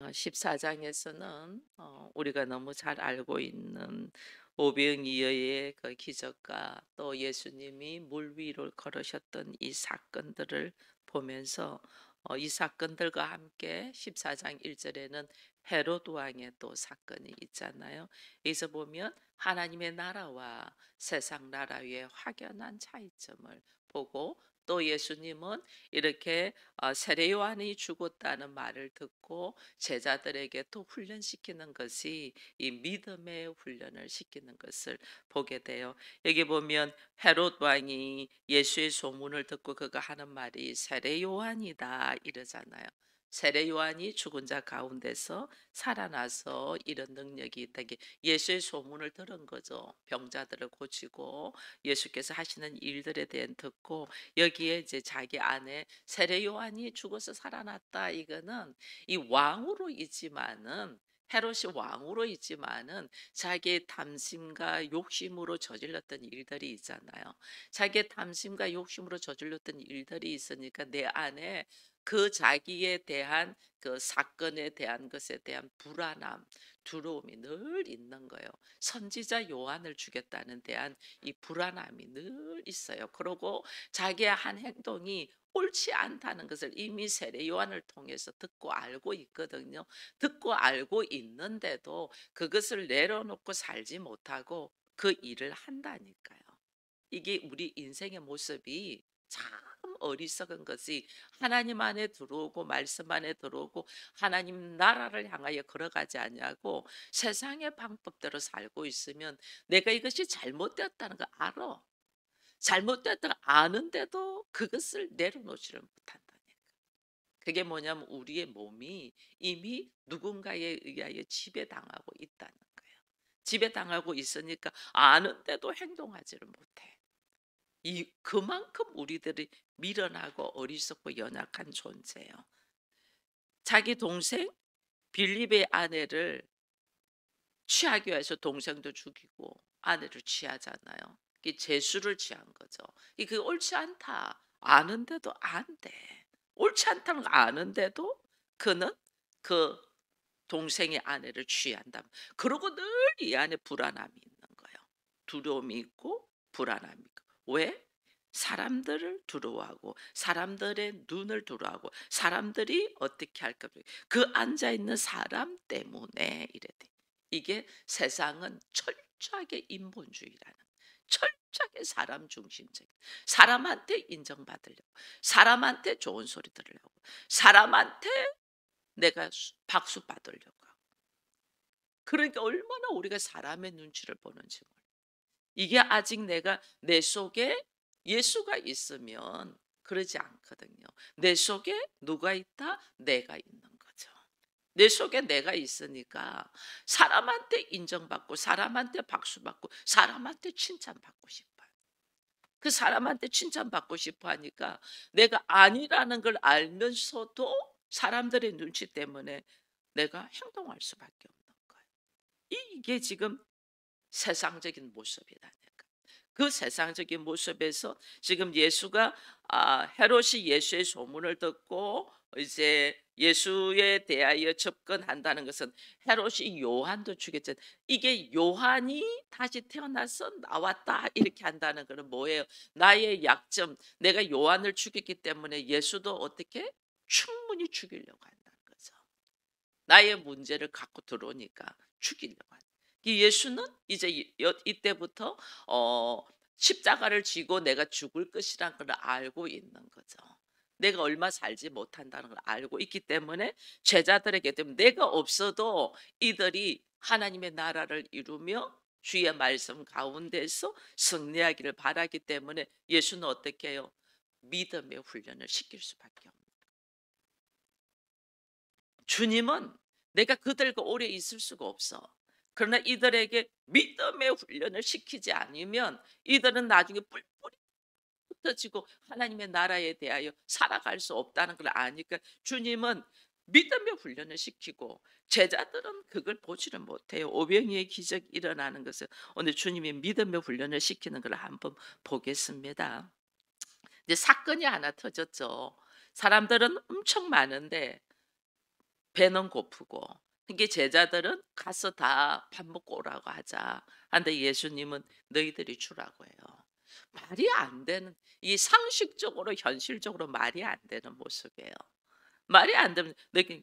14장에서는 우리가 너무 잘 알고 있는 오병이어의 그 기적과 또 예수님이 물 위를 걸으셨던 이 사건들을 보면서 이 사건들과 함께 14장 1절에는 헤롯 왕의 또 사건이 있잖아요. 여기서 보면 하나님의 나라와 세상 나라의 확연한 차이점을 보고, 또 예수님은 이렇게 세례 요한이 죽었다는 말을 듣고 제자들에게 또 훈련시키는 것이 이 믿음의 훈련을 시키는 것을 보게 돼요. 여기 보면 헤롯 왕이 예수의 소문을 듣고 그가 하는 말이 세례 요한이다 이러잖아요. 세례 요한이 죽은 자 가운데서 살아나서 이런 능력이 있다. 이게 예수의 소문을 들은 거죠. 병자들을 고치고 예수께서 하시는 일들에 대한 듣고, 여기에 이제 자기 아내 세례 요한이 죽어서 살아났다. 이거는 이 왕으로 있지만은, 헤롯이 왕으로 있지만은 자기의 탐심과 욕심으로 저질렀던 일들이 있잖아요. 자기의 탐심과 욕심으로 저질렀던 일들이 있으니까 내 안에 그 자기에 대한 그 사건에 대한 것에 대한 불안함, 두려움이 늘 있는 거예요. 선지자 요한을 죽였다는 대한 이 불안함이 늘 있어요. 그러고 자기의 한 행동이 옳지 않다는 것을 이미 세례 요한을 통해서 듣고 알고 있거든요. 듣고 알고 있는데도 그것을 내려놓고 살지 못하고 그 일을 한다니까요. 이게 우리 인생의 모습이 참 어리석은 것이, 하나님 안에 들어오고 말씀 안에 들어오고 하나님 나라를 향하여 걸어가지 않냐고 세상의 방법대로 살고 있으면 내가 이것이 잘못되었다는 거 알아. 잘못되었다는 거 아는데도 그것을 내려놓지를 못한다니까. 그게 뭐냐면 우리의 몸이 이미 누군가에 의하여 지배당하고 있다는 거예요. 지배당하고 있으니까 아는데도 행동하지를 못해. 이 그만큼 우리들이 미련하고 어리석고 연약한 존재예요. 자기 동생 빌립의 아내를 취하기 위해서 동생도 죽이고 아내를 취하잖아요. 이 재수를 취한 거죠. 이게 옳지 않다 아는데도 안 돼. 옳지 않다는 거 아는데도 그는 그 동생의 아내를 취한다. 그러고 늘 이 안에 불안함이 있는 거예요. 두려움이 있고 불안함이 있고. 왜? 사람들을 두려워하고 사람들의 눈을 두려워하고 사람들이 어떻게 할까, 그 앉아 있는 사람 때문에 이래 돼. 이게 세상은 철저하게 인본주의라는, 철저하게 사람 중심적, 사람한테 인정받으려고, 사람한테 좋은 소리 들으려고, 사람한테 내가 박수 받으려고 하고. 그러니까 얼마나 우리가 사람의 눈치를 보는지 몰라. 이게 아직 내가 내 속에 예수가 있으면 그러지 않거든요. 내 속에 누가 있다? 내가 있는 거죠. 내 속에 내가 있으니까 사람한테 인정받고 사람한테 박수받고 사람한테 칭찬받고 싶어요. 그 사람한테 칭찬받고 싶어 하니까 내가 아니라는 걸 알면서도 사람들의 눈치 때문에 내가 행동할 수밖에 없는 거예요. 이게 지금 세상적인 모습이라니까. 그 세상적인 모습에서 지금 예수가 헤롯이 예수의 소문을 듣고 이제 예수에 대하여 접근한다는 것은, 헤롯이 요한도 죽였잖아요. 이게 요한이 다시 태어나서 나왔다 이렇게 한다는 것은 뭐예요? 나의 약점, 내가 요한을 죽였기 때문에 예수도 어떻게 충분히 죽이려고 한다는 거죠. 나의 문제를 갖고 들어오니까 죽이려고 한다. 이 예수는 이제 이때부터 십자가를 지고 내가 죽을 것이라는 걸 알고 있는 거죠. 내가 얼마 살지 못한다는 걸 알고 있기 때문에 제자들에게 되면 내가 없어도 이들이 하나님의 나라를 이루며 주의 말씀 가운데서 승리하기를 바라기 때문에 예수는 어떻게 해요? 믿음의 훈련을 시킬 수밖에 없는. 주님은 내가 그들과 오래 있을 수가 없어. 그러나 이들에게 믿음의 훈련을 시키지 않으면 이들은 나중에 뿔뿔이 흩어지고 하나님의 나라에 대하여 살아갈 수 없다는 걸 아니까 주님은 믿음의 훈련을 시키고, 제자들은 그걸 보지를 못해요. 오병이의 기적이 일어나는 것을 오늘 주님이 믿음의 훈련을 시키는 걸 한번 보겠습니다. 이제 사건이 하나 터졌죠. 사람들은 엄청 많은데 배는 고프고. 이게 제자들은 가서 다 밥 먹고 오라고 하자. 근데 예수님은 너희들이 주라고 해요. 말이 안 되는, 이 상식적으로 현실적으로 말이 안 되는 모습이에요. 말이 안 되면 내가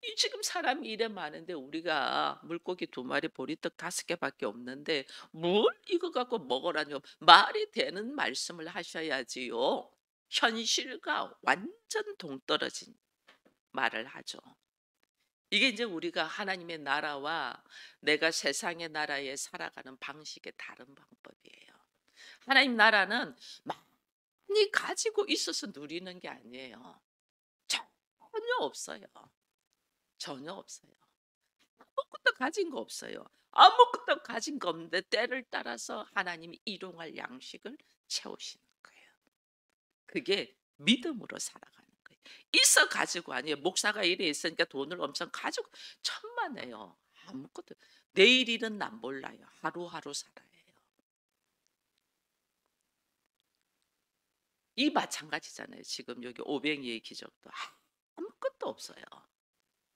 이 지금 사람이 이래 많은데 우리가 물고기 두 마리 보리떡 다섯 개밖에 없는데 뭘 이거 갖고 먹으라뇨. 말이 되는 말씀을 하셔야지요. 현실과 완전 동떨어진 말을 하죠. 이게 이제 우리가 하나님의 나라와 내가 세상의 나라에 살아가는 방식의 다른 방법이에요. 하나님 나라는 많이 가지고 있어서 누리는 게 아니에요. 전혀 없어요. 전혀 없어요. 아무것도 가진 거 없어요. 아무것도 가진 거 없는데 때를 따라서 하나님이 일용할 양식을 채우시는 거예요. 그게 믿음으로 살아가는 거예요. 있어 가지고 아니에요. 목사가 이래 있으니까 돈을 엄청 가지고 천만에요. 아무것도 내일 일은 난 몰라요. 하루하루 살아야 해요. 이 마찬가지잖아요. 지금 여기 오병이의 기적도 아무것도 없어요.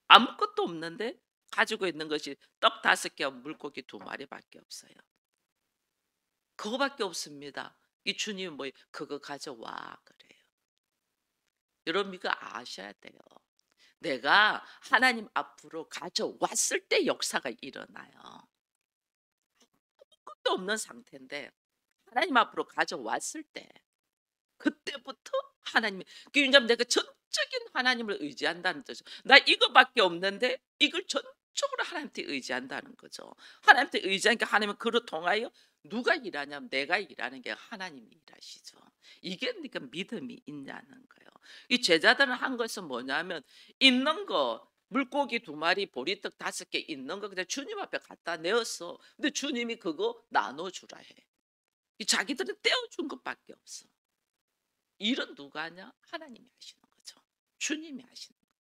아무것도 없는데 가지고 있는 것이 떡 다섯 개와 물고기 두 마리밖에 없어요. 그거밖에 없습니다. 이 주님이 뭐 그거 가져와 그래요. 여러분 이거 아셔야 돼요. 내가 하나님 앞으로 가져왔을 때 역사가 일어나요. 아무것도 없는 상태인데 하나님 앞으로 가져왔을 때 그때부터 하나님이, 왜냐하면 내가 전적인 하나님을 의지한다는 뜻이죠. 나 이거밖에 없는데 이걸 전적으로 하나님한테 의지한다는 거죠. 하나님한테 의지하니까 하나님은 그로 통하여 누가 일하냐면 내가 일하는 게 하나님이 일하시죠. 이게 그러니까 믿음이 있냐는 거예요. 이 제자들은 한 것은 뭐냐면 있는 거 물고기 두 마리 보리떡 다섯 개 있는 거 그냥 주님 앞에 갖다 내었어. 근데 주님이 그거 나눠주라 해. 이 자기들은 떼어준 것밖에 없어. 일은 누가 하냐? 하나님이 하시는 거죠. 주님이 하시는 거예요.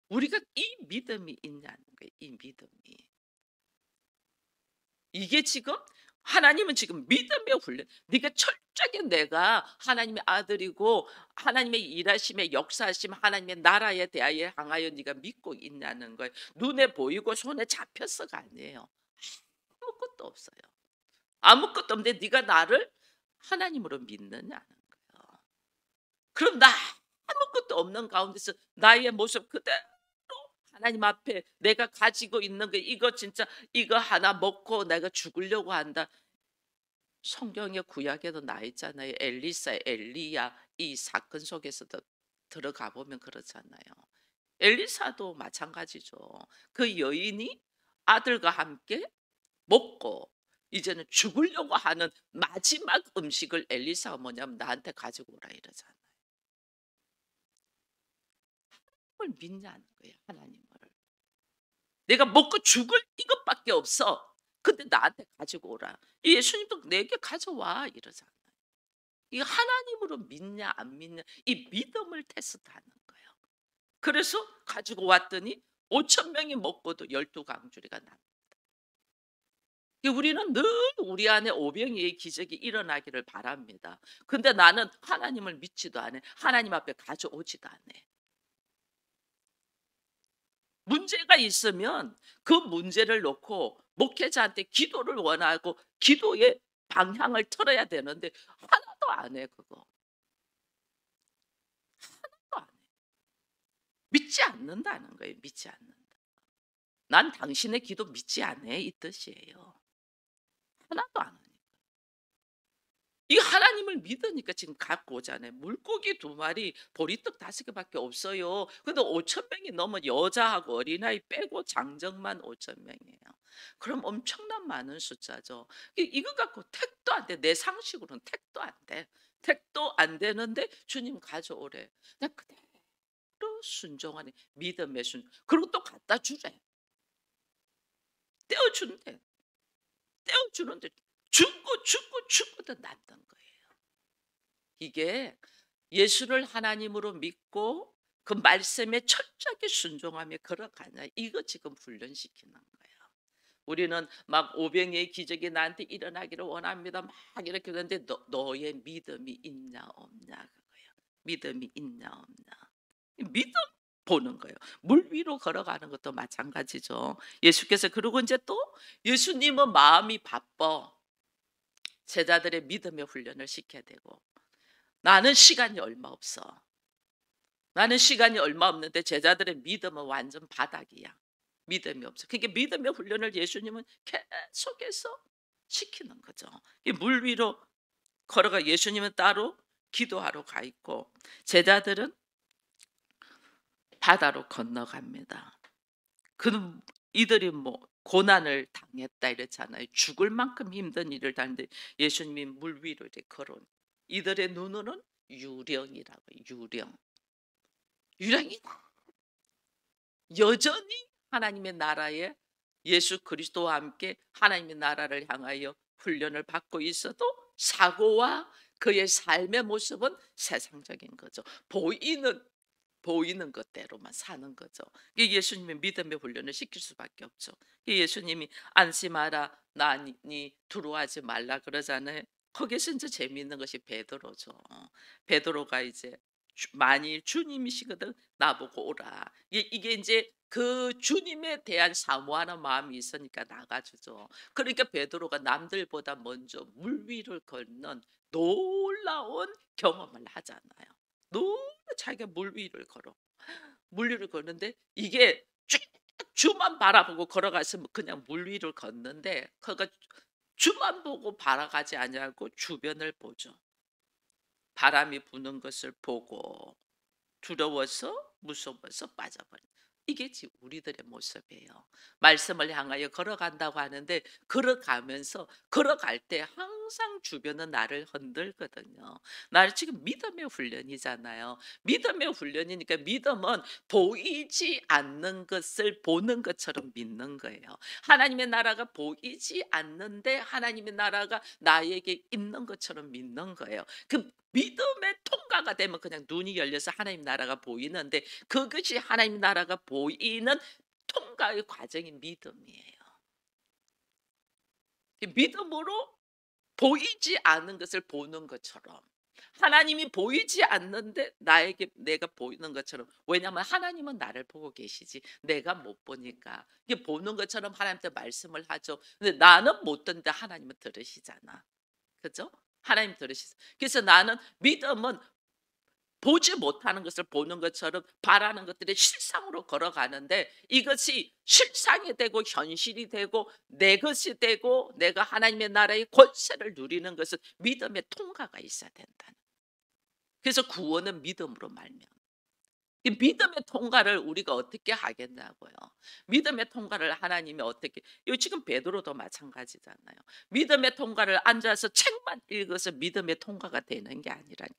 우리가 이 믿음이 있냐는 거예요. 이 믿음이. 이게 지금 하나님은 지금 믿음의 훈련. 네가 철저하게 내가 하나님의 아들이고 하나님의 일하심의 역사하심 하나님의 나라에 대하여 향하여 네가 믿고 있냐는 거예요. 눈에 보이고 손에 잡혀서가 아니에요. 아무것도 없어요. 아무것도 없는데 네가 나를 하나님으로 믿느냐는 거예요. 그럼 나 아무것도 없는 가운데서 나의 모습 그대로 하나님 앞에 내가 가지고 있는 거 이거 진짜 이거 하나 먹고 내가 죽으려고 한다. 성경의 구약에도 나 있잖아요. 엘리사, 엘리야 이 사건 속에서도 들어가 보면 그렇잖아요. 엘리사도 마찬가지죠. 그 여인이 아들과 함께 먹고 이제는 죽으려고 하는 마지막 음식을 엘리사가 뭐냐면 나한테 가지고 오라 이러잖아요. 하나님을 믿냐는 거예요. 하나님을. 내가 먹고 죽을 이것밖에 없어. 근데 나한테 가지고 오라. 예수님도 내게 가져와 이러잖아요. 이 하나님으로 믿냐 안 믿냐 이 믿음을 테스트하는 거예요. 그래서 가지고 왔더니 5천 명이 먹고도 12강줄이가 납니다. 우리는 늘 우리 안에 오병이의 기적이 일어나기를 바랍니다. 근데 나는 하나님을 믿지도 않아. 하나님 앞에 가져오지도 않아. 문제가 있으면 그 문제를 놓고 목회자한테 기도를 원하고 기도의 방향을 틀어야 되는데 하나도 안 해. 그거 하나도 안 해. 믿지 않는다는 거예요. 믿지 않는다. 난 당신의 기도 믿지 않아 이 뜻이에요. 하나도 안 하니까. 이 하나님을 믿으니까 지금 갖고 오잖아요. 물고기 두 마리 보리떡 다섯 개밖에 없어요. 근데 5천 명이 넘어 여자하고 어린아이 빼고 장정만 5천 명이에요. 그럼 엄청난 많은 숫자죠. 이거 갖고 택도 안 돼. 내 상식으로는 택도 안 돼. 택도 안 되는데 주님 가져오래. 나 그대로 순종하니 믿음의 순. 그리고 또 갖다 주래. 떼어준대. 떼어주는데 죽고도 났던 거예요. 이게 예수를 하나님으로 믿고 그 말씀에 철저하게 순종하며 걸어가냐 이거 지금 훈련시키는 거예요. 우리는 막 오병이의 기적이 나한테 일어나기를 원합니다. 막 이렇게 그러는데 너의 믿음이 있냐 없냐 그거예요. 믿음이 있냐 없냐. 믿음 보는 거예요. 물 위로 걸어가는 것도 마찬가지죠. 예수께서 그러고 이제 또 예수님은 마음이 바빠 제자들의 믿음의 훈련을 시켜야 되고 나는 시간이 얼마 없어. 나는 시간이 얼마 없는데 제자들의 믿음은 완전 바닥이야. 믿음이 없어. 그게 믿음의 훈련을 예수님은 계속해서 시키는 거죠. 이 물 위로 걸어가 예수님은 따로 기도하러 가 있고 제자들은 바다로 건너갑니다. 그 이들이 뭐 고난을 당했다 이랬잖아요. 죽을 만큼 힘든 일을 당했는데 예수님이 물 위로 이렇게 걸어온 이들의 눈으로는 유령이라고 유령. 유령이 여전히 하나님의 나라에 예수 그리스도와 함께 하나님의 나라를 향하여 훈련을 받고 있어도 사고와 그의 삶의 모습은 세상적인 거죠. 보이는 것대로만 사는 거죠. 이게 예수님의 믿음의 훈련을 시킬 수밖에 없죠. 예수님이 안심하라 나니 두려워하지 말라 그러잖아요. 거기서 이제 재미있는 것이 베드로죠. 베드로가 이제 만일 주님이시거든 나보고 오라. 이게 이제 그 주님에 대한 사모하는 마음이 있으니까 나가주죠. 그러니까 베드로가 남들보다 먼저 물 위를 걷는 놀라운 경험을 하잖아요. 자기가 물 위를 걸어. 물 위를 걷는데 이게 쭉 주만 바라보고 걸어갔으면 그냥 물 위를 걷는데 그가 주만 보고 바라가지 아니하고 주변을 보죠. 바람이 부는 것을 보고 두려워서 무서워서 빠져버린 이게 지금 우리들의 모습이에요. 말씀을 향하여 걸어간다고 하는데 걸어가면서 걸어갈 때 항상 주변은 나를 흔들거든요. 나를 지금 믿음의 훈련이잖아요. 믿음의 훈련이니까 믿음은 보이지 않는 것을 보는 것처럼 믿는 거예요. 하나님의 나라가 보이지 않는데 하나님의 나라가 나에게 있는 것처럼 믿는 거예요. 그 믿음의 통과가 되면 그냥 눈이 열려서 하나님 나라가 보이는데 그것이 하나님 나라가 보이는 통과의 과정이 믿음이에요. 믿음으로 보이지 않는 것을 보는 것처럼 하나님이 보이지 않는데 나에게 내가 보이는 것처럼 왜냐하면 하나님은 나를 보고 계시지 내가 못 보니까 이게 보는 것처럼 하나님한테 말씀을 하죠. 근데 나는 못 듣는데 하나님은 들으시잖아. 그죠? 하나님 들으시죠. 그래서 나는 믿음은 보지 못하는 것을 보는 것처럼 바라는 것들이 실상으로 걸어가는데 이것이 실상이 되고 현실이 되고 내 것이 되고 내가 하나님의 나라의 권세를 누리는 것은 믿음의 통과가 있어야 된다는. 그래서 구원은 믿음으로 말미암아. 이 믿음의 통과를 우리가 어떻게 하겠냐고요. 믿음의 통과를 하나님이 어떻게 이 지금 베드로도 마찬가지잖아요. 믿음의 통과를 앉아서 책만 읽어서 믿음의 통과가 되는 게 아니라니.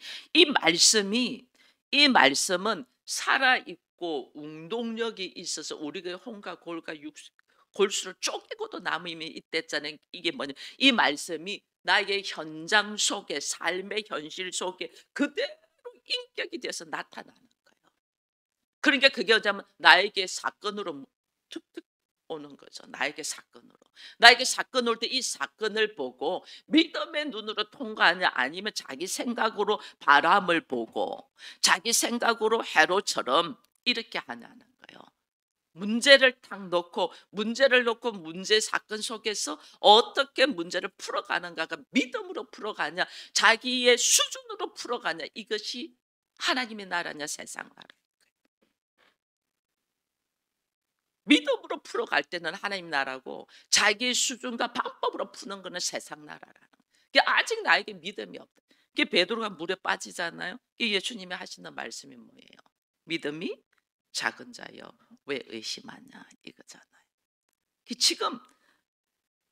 이 말씀은 살아있고 운동력이 있어서 우리가 혼과 골과 골수를 쪼개고도 남음이 있댔잖아요. 이게 뭐냐 이 말씀이 나의 현장 속에 삶의 현실 속에 그대로 인격이 돼서 나타나는 거예요. 그러니까 그게 어쩌면 나에게 사건으로 툭툭 오는 거죠. 나에게 사건으로. 나에게 사건 올 때 이 사건을 보고 믿음의 눈으로 통과하냐 아니면 자기 생각으로 바람을 보고 자기 생각으로 헤롯처럼 이렇게 하냐는 거예요. 문제를 탁 놓고 문제를 놓고 문제 사건 속에서 어떻게 문제를 풀어가는가가 믿음으로 풀어가냐 자기의 수준으로 풀어가냐 이것이 하나님의 나라냐 세상 나라. 믿음으로 풀어갈 때는 하나님 나라고 자기의 수준과 방법으로 푸는 거는 세상 나라라는 게 아직 나에게 믿음이 없다. 그게 베드로가 물에 빠지잖아요. 이게 예수님이 하시는 말씀이 뭐예요? 믿음이 작은 자여 왜 의심하냐 이거잖아요. 지금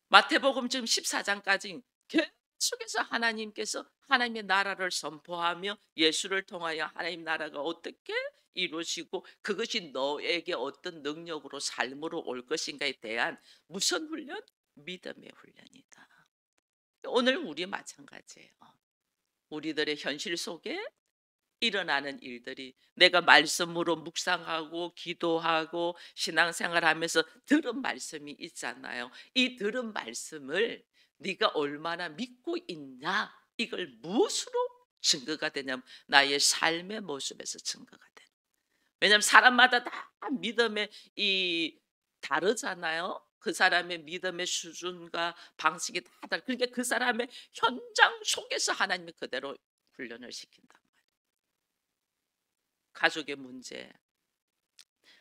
마태복음 지금 14장까지 계속해서 하나님께서 하나님의 나라를 선포하며 예수를 통하여 하나님 나라가 어떻게 이루어지고 그것이 너에게 어떤 능력으로 삶으로 올 것인가에 대한 무슨 훈련? 믿음의 훈련이다. 오늘 우리 마찬가지예요. 우리들의 현실 속에 일어나는 일들이 내가 말씀으로 묵상하고 기도하고 신앙생활하면서 들은 말씀이 있잖아요. 이 들은 말씀을 네가 얼마나 믿고 있냐 이걸 무엇으로 증거가 되냐면 나의 삶의 모습에서 증거가 돼. 왜냐하면 사람마다 다 믿음의 이 다르잖아요. 그 사람의 믿음의 수준과 방식이 다 다르, 그러니까 그 사람의 현장 속에서 하나님이 그대로 훈련을 시킨단 말이에요. 가족의 문제,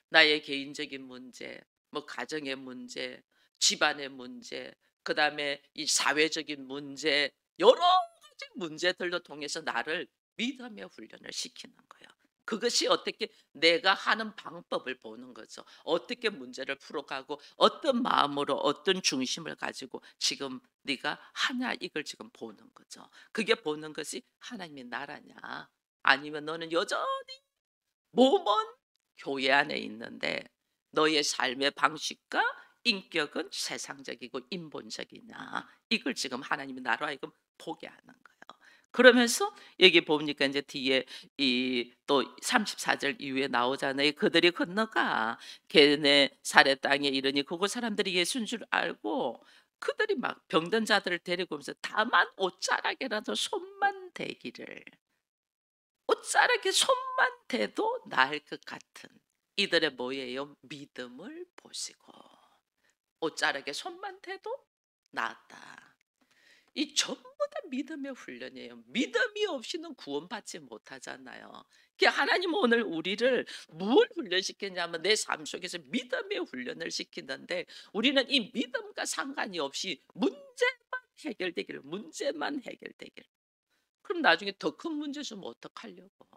나의 개인적인 문제, 뭐 가정의 문제, 집안의 문제, 그다음에 이 사회적인 문제, 여러 가지 문제들로 통해서 나를 믿음의 훈련을 시키는 거예요. 그것이 어떻게 내가 하는 방법을 보는 거죠. 어떻게 문제를 풀어가고 어떤 마음으로 어떤 중심을 가지고 지금 네가 하냐, 이걸 지금 보는 거죠. 그게 보는 것이 하나님의 나라냐, 아니면 너는 여전히 몸은 교회 안에 있는데 너의 삶의 방식과 인격은 세상적이고 인본적이냐, 이걸 지금 하나님이 나로 하여금 보게 하는 거예요. 그러면서 여기 보니까 이제 뒤에 이 또 34절 이후에 나오잖아요. 그들이 건너가 걔네 사례 땅에 이르니 그곳 사람들이 예수인 줄 알고 그들이 막 병든 자들을 데리고 오면서 다만 옷자락이라도 손만 대기를, 옷자락에 손만 대도 나을 것 같은 이들의 뭐예요? 믿음을 보시고 옷자락에 손만 대도 나았다. 이 전부 다 믿음의 훈련이에요. 믿음이 없이는 구원받지 못하잖아요. 하나님은 오늘 우리를 뭘 훈련시켰냐면 내 삶 속에서 믿음의 훈련을 시키는데, 우리는 이 믿음과 상관이 없이 문제만 해결되기를, 문제만 해결되기를. 그럼 나중에 더 큰 문제 좀 어떡하려고.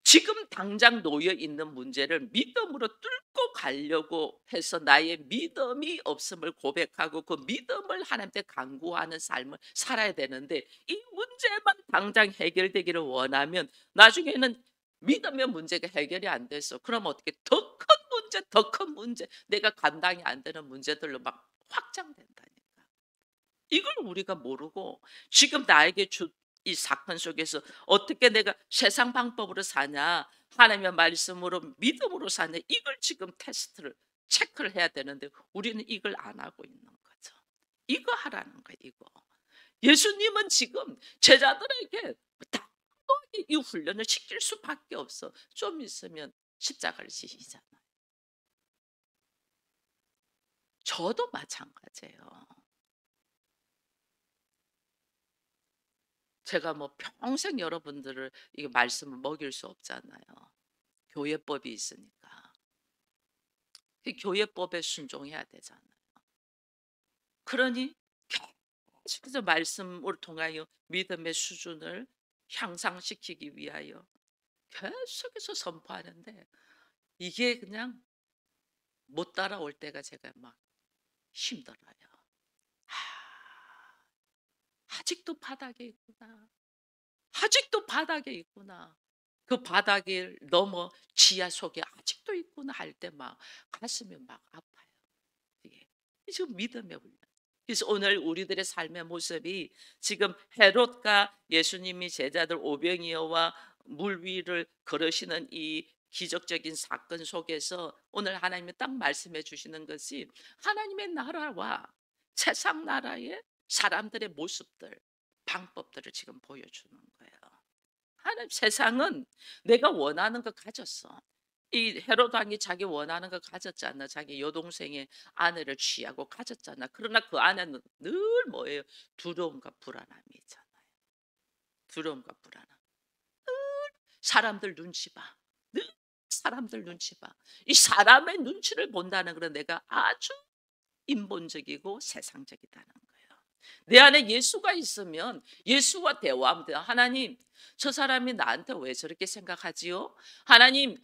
지금 당장 놓여 있는 문제를 믿음으로 뚫고 가려고 해서 나의 믿음이 없음을 고백하고 그 믿음을 하나님께 간구하는 삶을 살아야 되는데, 이 문제만 당장 해결되기를 원하면 나중에는 믿음의 문제가 해결이 안 돼서 그럼 어떻게 더 큰 문제, 더 큰 문제, 내가 감당이 안 되는 문제들로 막 확장된다니까. 이걸 우리가 모르고 지금 나에게 이 사건 속에서 어떻게 내가 세상 방법으로 사냐, 하나님의 말씀으로 믿음으로 사냐, 이걸 지금 테스트를 체크를 해야 되는데 우리는 이걸 안 하고 있는 거죠. 이거 하라는 거예요. 이거. 예수님은 지금 제자들에게 당연히 이 훈련을 시킬 수밖에 없어. 좀 있으면 십자가를 지시잖아요. 저도 마찬가지예요. 제가 뭐 평생 여러분들을 이게 말씀을 먹일 수 없잖아요. 교회법이 있으니까. 그 교회법에 순종해야 되잖아요. 그러니 계속해서 말씀을 통하여 믿음의 수준을 향상시키기 위하여 계속해서 선포하는데 이게 그냥 못 따라올 때가 제가 막 힘들어요. 아, 아직도 바닥에 있구나. 아직도 바닥에 있구나. 그 바닥을 넘어 지하 속에 아직도 있구나 할 때 막 가슴이 막 아파요. 이게 지금 믿음의 훈련. 그래서 오늘 우리들의 삶의 모습이 지금 헤롯과 예수님이 제자들 오병이어와 물 위를 걸으시는 이 기적적인 사건 속에서 오늘 하나님이 딱 말씀해 주시는 것이 하나님의 나라와 세상 나라의 사람들의 모습들, 방법들을 지금 보여주는 거예요. 하나님, 세상은 내가 원하는 거 가졌어. 이 헤롯 왕이 자기 원하는 거 가졌잖아. 자기 여동생의 아내를 취하고 가졌잖아. 그러나 그 안에는 늘 뭐예요? 두려움과 불안함이 있잖아요. 두려움과 불안함. 사람들 눈치 봐. 늘 사람들 눈치 봐. 이 사람의 눈치를 본다는 건 내가 아주 인본적이고 세상적이다는 거예요. 내 안에 예수가 있으면 예수와 대화하면 돼요. 하나님, 저 사람이 나한테 왜 저렇게 생각하지요? 하나님,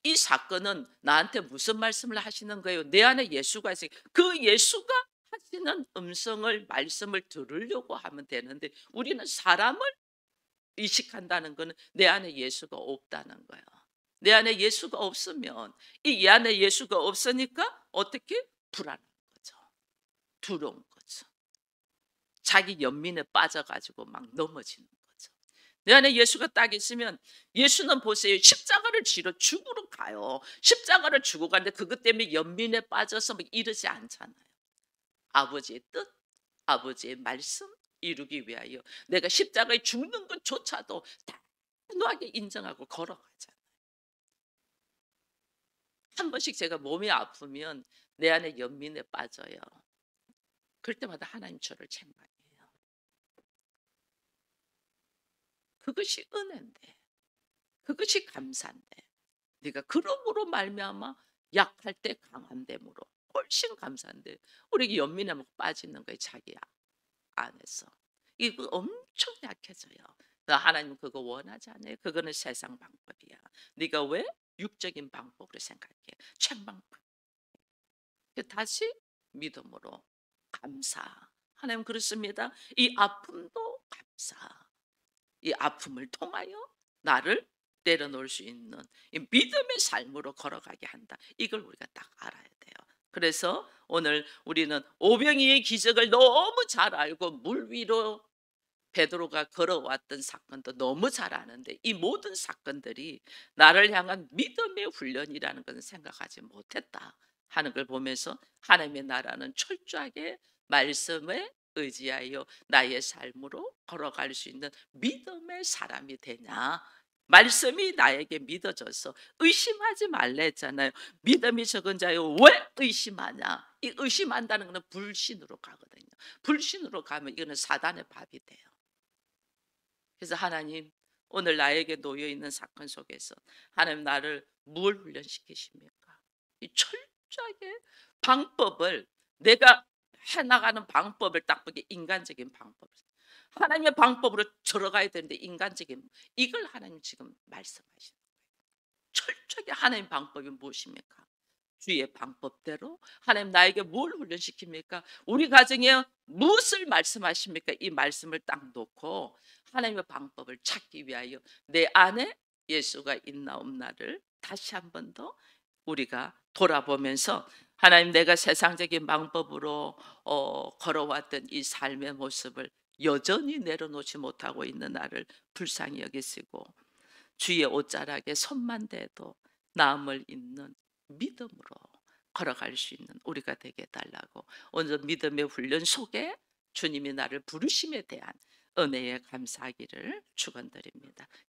이 사건은 나한테 무슨 말씀을 하시는 거예요? 내 안에 예수가 있으니 그 예수가 하시는 음성을, 말씀을 들으려고 하면 되는데 우리는 사람을 의식한다는 것은 내 안에 예수가 없다는 거예요. 내 안에 예수가 없으면, 이 안에 예수가 없으니까 어떻게? 불안한 거죠. 두려운 거죠. 자기 연민에 빠져가지고 막 넘어지는 거죠. 내 안에 예수가 딱 있으면, 예수는 보세요. 십자가를 지러 죽으러 가요. 십자가를 지고 가는데 그것 때문에 연민에 빠져서 막 이러지 않잖아요. 아버지의 뜻, 아버지의 말씀 이루기 위하여 내가 십자가에 죽는 것조차도 다 단호하게 인정하고 걸어가잖아요. 한 번씩 제가 몸이 아프면 내 안에 연민에 빠져요. 그럴 때마다 하나님 저를 책망해요. 그것이 은혜인데, 그것이 감사인데, 네가 그러므로 말미암아 약할 때 강한 됨으로 훨씬 감사한데, 우리 연민에 막 빠지는 거예요. 자기 안에서 이거 엄청 약해져요. 하나님 그거 원하지 않아요. 그거는 세상 방법이야. 네가 왜 육적인 방법으로 생각해? 책망. 다시 믿음으로 감사. 하나님 그렇습니다. 이 아픔도 감사. 이 아픔을 통하여 나를 내려놓을 수 있는 이 믿음의 삶으로 걸어가게 한다. 이걸 우리가 딱 알아야 돼요. 그래서 오늘 우리는 오병이의 기적을 너무 잘 알고 물 위로 베드로가 걸어왔던 사건도 너무 잘 아는데, 이 모든 사건들이 나를 향한 믿음의 훈련이라는 것은 생각하지 못했다 하는 걸 보면서, 하나님의 나라는 철저하게 말씀에 의지하여 나의 삶으로 걸어갈 수 있는 믿음의 사람이 되냐. 말씀이 나에게 믿어져서 의심하지 말라 했잖아요. 믿음이 적은 자요 왜 의심하냐. 이 의심한다는 것은 불신으로 가거든요. 불신으로 가면 이거는 사단의 밥이 돼요. 그래서 하나님, 오늘 나에게 놓여 있는 사건 속에서 하나님 나를 뭘 훈련시키십니까? 이 철저하게 방법을, 내가 해나가는 방법을 딱 보게, 인간적인 방법, 하나님의 방법으로 들어가야 되는데 인간적인, 이걸 하나님 지금 말씀하시는 거예요. 철저하게 하나님 방법이 무엇입니까? 주의 방법대로 하나님 나에게 뭘 훈련시킵니까? 우리 가정에 무엇을 말씀하십니까? 이 말씀을 딱 놓고 하나님의 방법을 찾기 위하여 내 안에 예수가 있나 없나를 다시 한 번 더 우리가 돌아보면서, 하나님 내가 세상적인 방법으로 걸어왔던 이 삶의 모습을 여전히 내려놓지 못하고 있는 나를 불쌍히 여기시고, 주의 옷자락에 손만 대도 나음을 입는 믿음으로 걸어갈 수 있는 우리가 되게 해달라고, 오늘 믿음의 훈련 속에 주님이 나를 부르심에 대한 은혜에 감사하기를 축원드립니다.